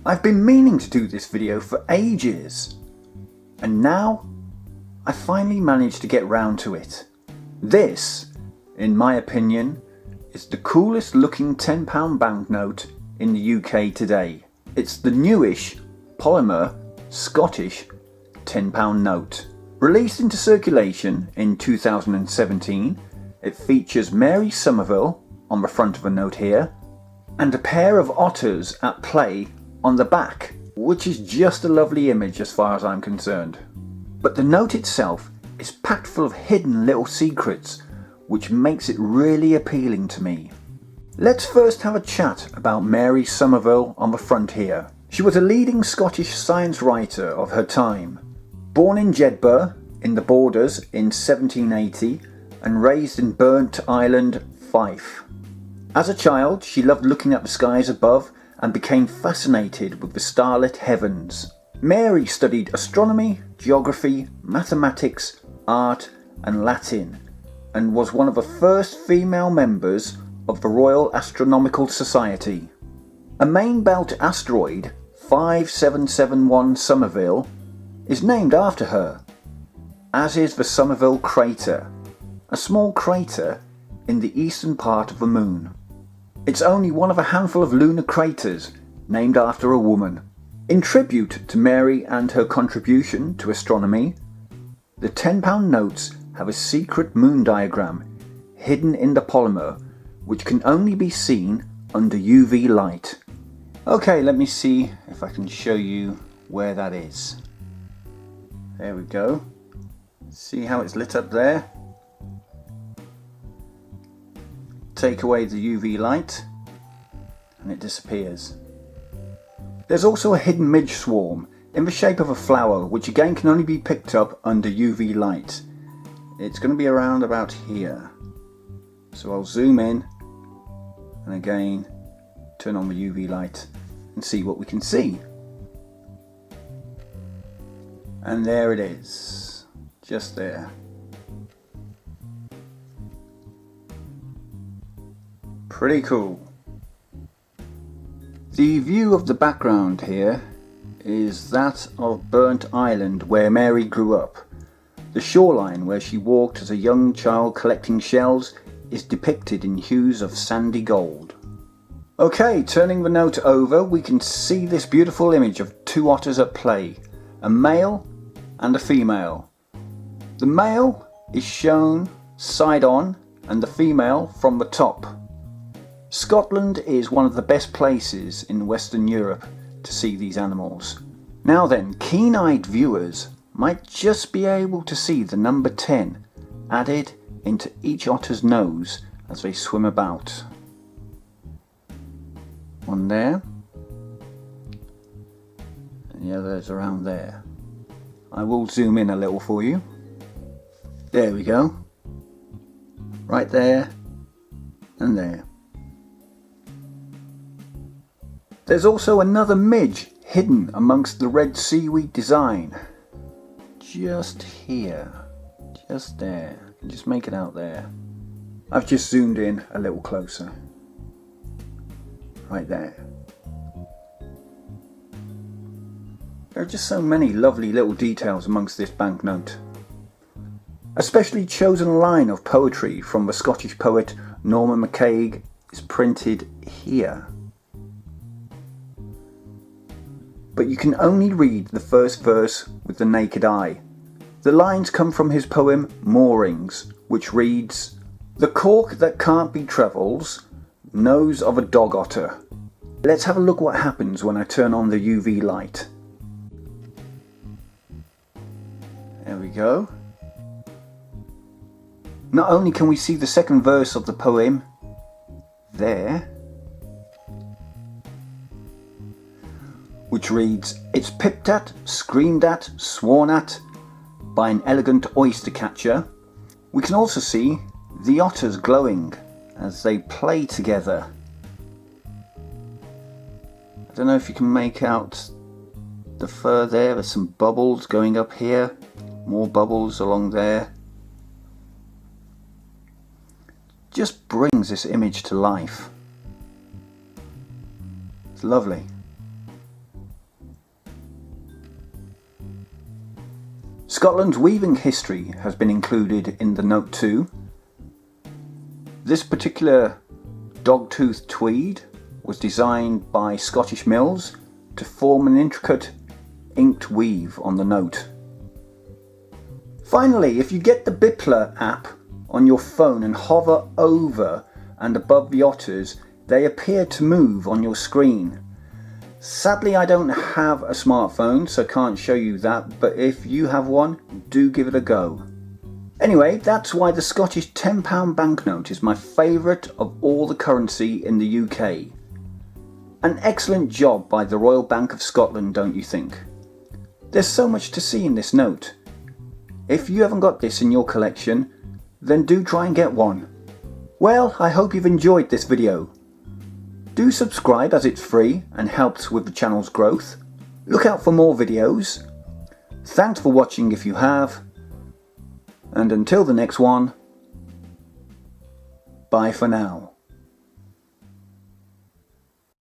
I've been meaning to do this video for ages, and now I finally managed to get round to it. This, in my opinion, is the coolest looking £10 banknote in the UK today. It's the newish polymer Scottish £10 note. Released into circulation in 2017, it features Mary Somerville on the front of the note here, and a pair of otters at play on the back, which is just a lovely image as far as I'm concerned. But the note itself is packed full of hidden little secrets, which makes it really appealing to me. Let's first have a chat about Mary Somerville on the front here. She was a leading Scottish science writer of her time. Born in Jedburgh in the Borders in 1780 and raised in Burnt Island, Fife. As a child, she loved looking at the skies above and became fascinated with the starlit heavens. Mary studied astronomy, geography, mathematics, art and Latin, and was one of the first female members of the Royal Astronomical Society. A main belt asteroid, 5771 Somerville, is named after her, as is the Somerville crater, a small crater in the eastern part of the moon. It's only one of a handful of lunar craters named after a woman. In tribute to Mary and her contribution to astronomy, the £10 notes have a secret moon diagram hidden in the polymer, which can only be seen under UV light. Okay, let me see if I can show you where that is. There we go. See how it's lit up there? Take away the UV light and it disappears. There's also a hidden midge swarm in the shape of a flower, which again can only be picked up under UV light. It's going to be around about here. So I'll zoom in and again turn on the UV light and see what we can see. And there it is, just there. Pretty cool. The view of the background here is that of Burnt Island, where Mary grew up. The shoreline where she walked as a young child collecting shells is depicted in hues of sandy gold. Okay, turning the note over, we can see this beautiful image of two otters at play, a male and a female. The male is shown side on and the female from the top. Scotland is one of the best places in Western Europe to see these animals. Now then, keen-eyed viewers might just be able to see the number 10 added into each otter's nose as they swim about. One there, and the others around there. I will zoom in a little for you. There we go. Right there and there. There's also another midge hidden amongst the red seaweed design. Just here. Just there. You can just make it out there. I've just zoomed in a little closer. Right there. There are just so many lovely little details amongst this banknote. A specially chosen line of poetry from the Scottish poet Norman MacCaig is printed here. But you can only read the first verse with the naked eye. The lines come from his poem Moorings, which reads, "The cork that can't be travels, nose of a dog otter." Let's have a look what happens when I turn on the UV light. There we go. Not only can we see the second verse of the poem there, which reads, "It's pipped at, screamed at, sworn at by an elegant oyster catcher." We can also see the otters glowing as they play together. I don't know if you can make out the fur there. There's some bubbles going up here, more bubbles along there. Just brings this image to life. It's lovely. Scotland's weaving history has been included in the note too. This particular dog-tooth tweed was designed by Scottish mills to form an intricate inked weave on the note. Finally, if you get the Bipler app on your phone and hover over and above the otters, they appear to move on your screen. Sadly, I don't have a smartphone, so can't show you that, but if you have one, do give it a go. Anyway, that's why the Scottish £10 banknote is my favourite of all the currency in the UK. An excellent job by the Royal Bank of Scotland, don't you think? There's so much to see in this note. If you haven't got this in your collection, then do try and get one. Well, I hope you've enjoyed this video. Do subscribe as it's free and helps with the channel's growth. Look out for more videos. Thanks for watching if you have. And until the next one, bye for now.